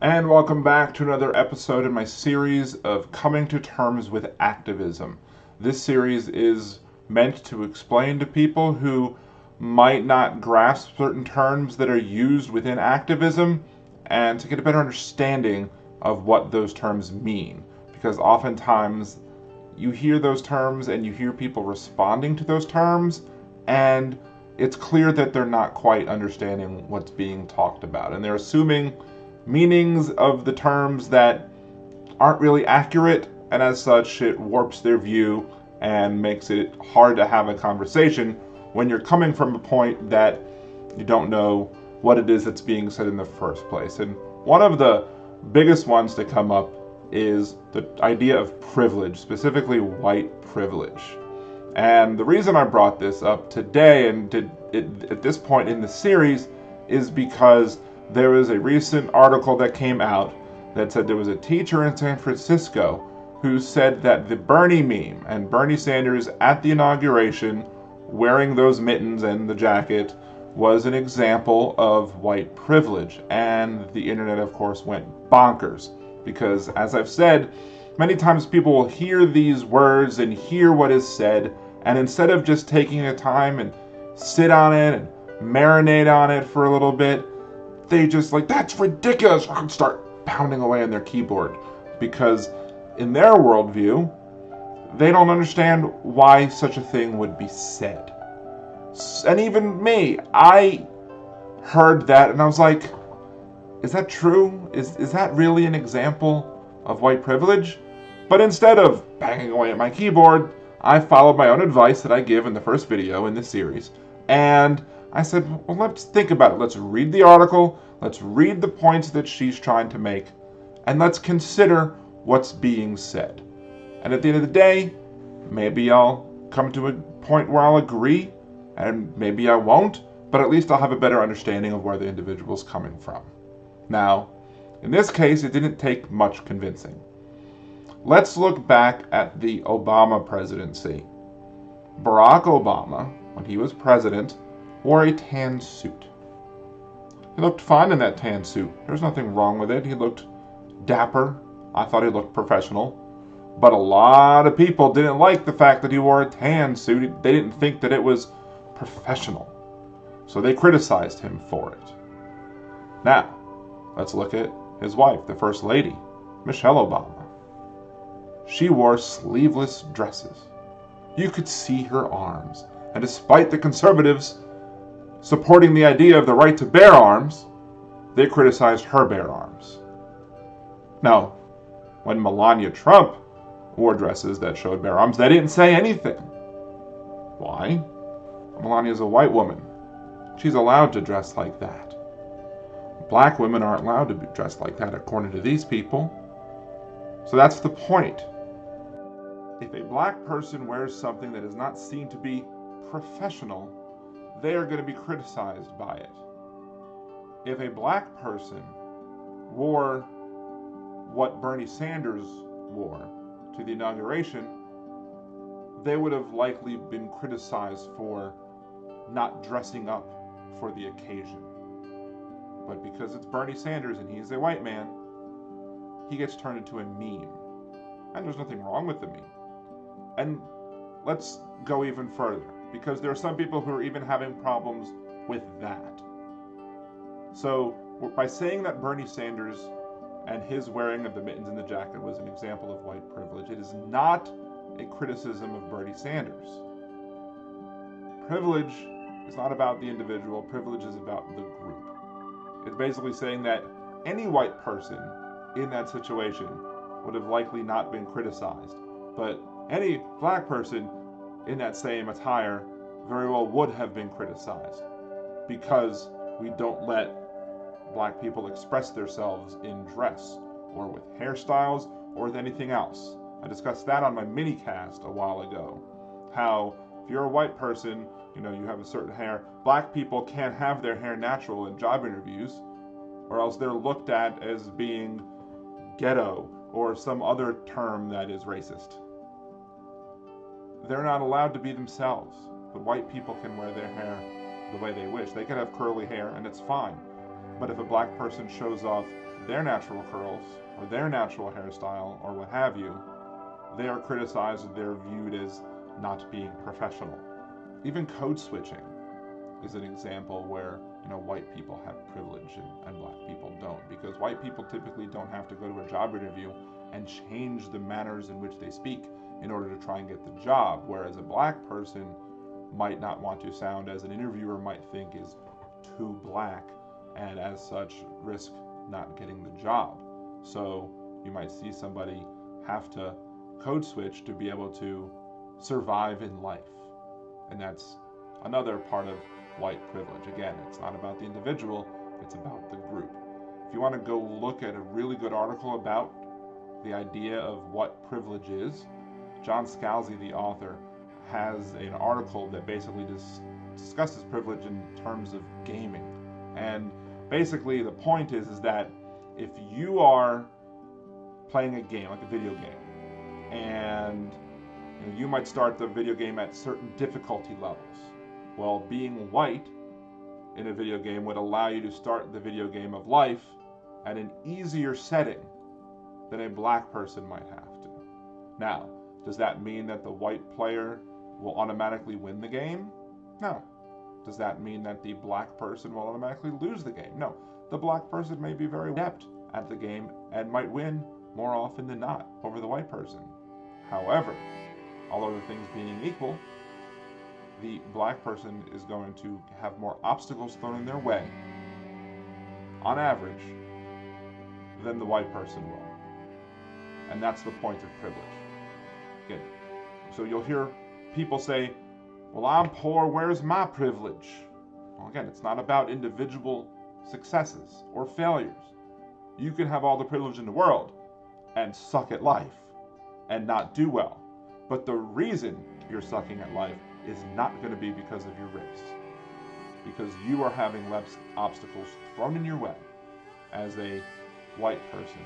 And welcome back to another episode in my series of Coming to Terms with Activism. This series is meant to explain to people who might not grasp certain terms that are used within activism and to get a better understanding of what those terms mean. Because oftentimes you hear those terms and you hear people responding to those terms, and it's clear that they're not quite understanding what's being talked about. And they're assuming meanings of the terms that aren't really accurate, and as such, it warps their view and makes it hard to have a conversation when you're coming from a point that you don't know what it is that's being said in the first place. And one of the biggest ones to come up is the idea of privilege, specifically white privilege. And the reason I brought this up today and did it at this point in the series is because there was a recent article that came out that said there was a teacher in San Francisco who said that the Bernie meme and Bernie Sanders at the inauguration wearing those mittens and the jacket was an example of white privilege. And the internet, of course, went bonkers because, as I've said, many times people will hear these words and hear what is said, and instead of just taking the time and sit on it and marinate on it for a little bit, they just like, that's ridiculous, and start pounding away on their keyboard because in their worldview, they don't understand why such a thing would be said. And even me, I heard that and I was like, is that true? Is that really an example of white privilege? But instead of banging away at my keyboard, I followed my own advice that I give in the first video in this series. And I said, well, let's think about it. Let's read the article. Let's read the points that she's trying to make. And let's consider what's being said. And at the end of the day, maybe I'll come to a point where I'll agree, and maybe I won't, but at least I'll have a better understanding of where the individual's coming from. Now, in this case, it didn't take much convincing. Let's look back at the Obama presidency. Barack Obama, when he was president, wore a tan suit. He looked fine in that tan suit. There's nothing wrong with it. He looked dapper. I thought he looked professional. But a lot of people didn't like the fact that he wore a tan suit. They didn't think that it was professional. So they criticized him for it. Now, let's look at his wife, the First Lady, Michelle Obama. She wore sleeveless dresses. You could see her arms. And despite the conservatives supporting the idea of the right to bear arms, they criticized her bare arms. Now, when Melania Trump wore dresses that showed bare arms, they didn't say anything. Why? Melania's a white woman. She's allowed to dress like that. Black women aren't allowed to be dressed like that according to these people. So that's the point. If a black person wears something that is not seen to be professional, they are going to be criticized by it. If a black person wore what Bernie Sanders wore to the inauguration, they would have likely been criticized for not dressing up for the occasion. But because it's Bernie Sanders and he's a white man, he gets turned into a meme. And there's nothing wrong with the meme. And let's go even further, because there are some people who are even having problems with that. So by saying that Bernie Sanders and his wearing of the mittens and the jacket was an example of white privilege, it is not a criticism of Bernie Sanders. Privilege is not about the individual. Privilege is about the group. It's basically saying that any white person in that situation would have likely not been criticized, but any black person in that same attire very well would have been criticized because we don't let black people express themselves in dress or with hairstyles or with anything else. I discussed that on my mini cast a while ago. How if you're a white person, you have a certain hair, black people can't have their hair natural in job interviews, or else they're looked at as being ghetto or some other term that is racist. They're not allowed to be themselves, but white people can wear their hair the way they wish. They can have curly hair and it's fine. But if a black person shows off their natural curls or their natural hairstyle or what have you, they are criticized, they're viewed as not being professional. Even code switching is an example where white people have privilege and black people don't, because white people typically don't have to go to a job interview and change the manners in which they speak in order to try and get the job, whereas a black person might not want to sound, as an interviewer might think, is too black, and as such risk not getting the job. So you might see somebody have to code switch to be able to survive in life, and that's another part of white privilege. Again, it's not about the individual, it's about the group. If you want to go look at a really good article about the idea of what privilege is, John Scalzi, the author, has an article that basically discusses privilege in terms of gaming. And basically the point is that if you are playing a game, like a video game, and you might start the video game at certain difficulty levels. Well, being white in a video game would allow you to start the video game of life at an easier setting than a black person might have to. Now, does that mean that the white player will automatically win the game? No. Does that mean that the black person will automatically lose the game? No. The black person may be very adept at the game and might win more often than not over the white person. However, all other things being equal, the black person is going to have more obstacles thrown in their way, on average, than the white person will. And that's the point of privilege. Again, so you'll hear people say, well, I'm poor, where's my privilege? Well, again, it's not about individual successes or failures. You can have all the privilege in the world and suck at life and not do well. But the reason you're sucking at life is not going to be because of your race. Because you are having less obstacles thrown in your way as a white person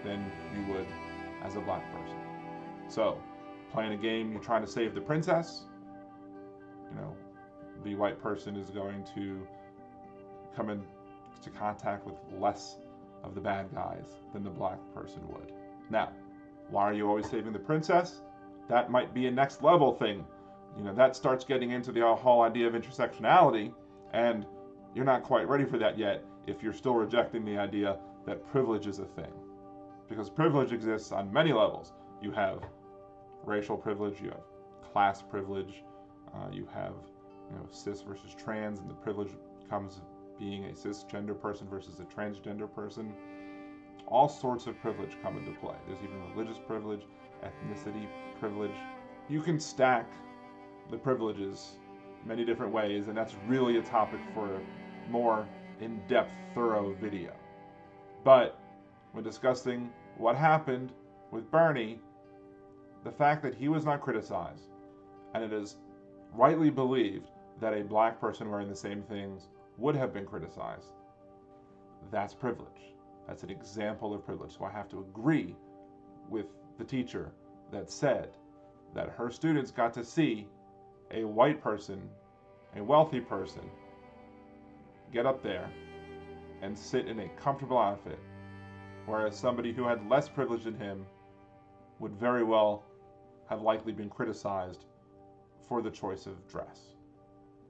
than you would as a black person. So, playing a game, you're trying to save the princess, the white person is going to come into contact with less of the bad guys than the black person would. Now, why are you always saving the princess? That might be a next level thing. That starts getting into the whole idea of intersectionality, and you're not quite ready for that yet if you're still rejecting the idea that privilege is a thing. Because privilege exists on many levels. You have racial privilege, you have class privilege, you have cis versus trans, and the privilege comes being a cisgender person versus a transgender person. All sorts of privilege come into play. There's even religious privilege, ethnicity privilege. You can stack the privileges many different ways, and that's really a topic for a more in-depth, thorough video. But when discussing what happened with Bernie, the fact that he was not criticized, and it is rightly believed that a black person wearing the same things would have been criticized, that's privilege. That's an example of privilege. So I have to agree with the teacher that said that her students got to see a white person, a wealthy person, get up there and sit in a comfortable outfit, whereas somebody who had less privilege than him would very well have likely been criticized for the choice of dress.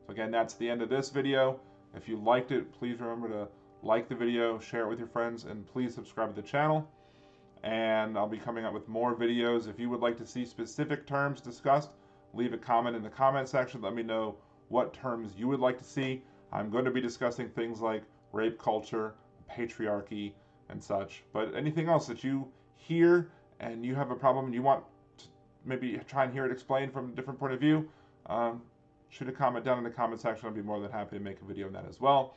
So again, that's the end of this video. If you liked it, please remember to like the video, share it with your friends, and please subscribe to the channel. And I'll be coming up with more videos. If you would like to see specific terms discussed, leave a comment in the comment section. Let me know what terms you would like to see. I'm going to be discussing things like rape culture, patriarchy, and such. But anything else that you hear and you have a problem and you want to maybe try and hear it explained from a different point of view, shoot a comment down in the comment section. I'll be more than happy to make a video on that as well.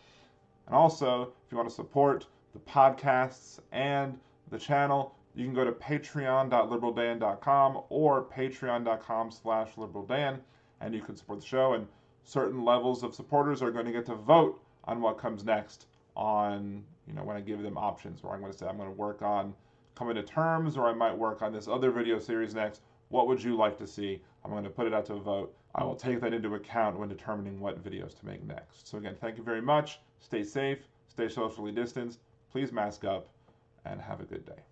And also, if you want to support the podcasts and the channel, you can go to patreon.liberaldan.com or patreon.com/liberaldan, and you can support the show. And certain levels of supporters are going to get to vote on what comes next on, when I give them options, where I'm going to say I'm going to work on coming to terms, or I might work on this other video series next. What would you like to see? I'm going to put it out to a vote. I will take that into account when determining what videos to make next. So again, thank you very much. Stay safe. stay socially distanced, please mask up, and have a good day.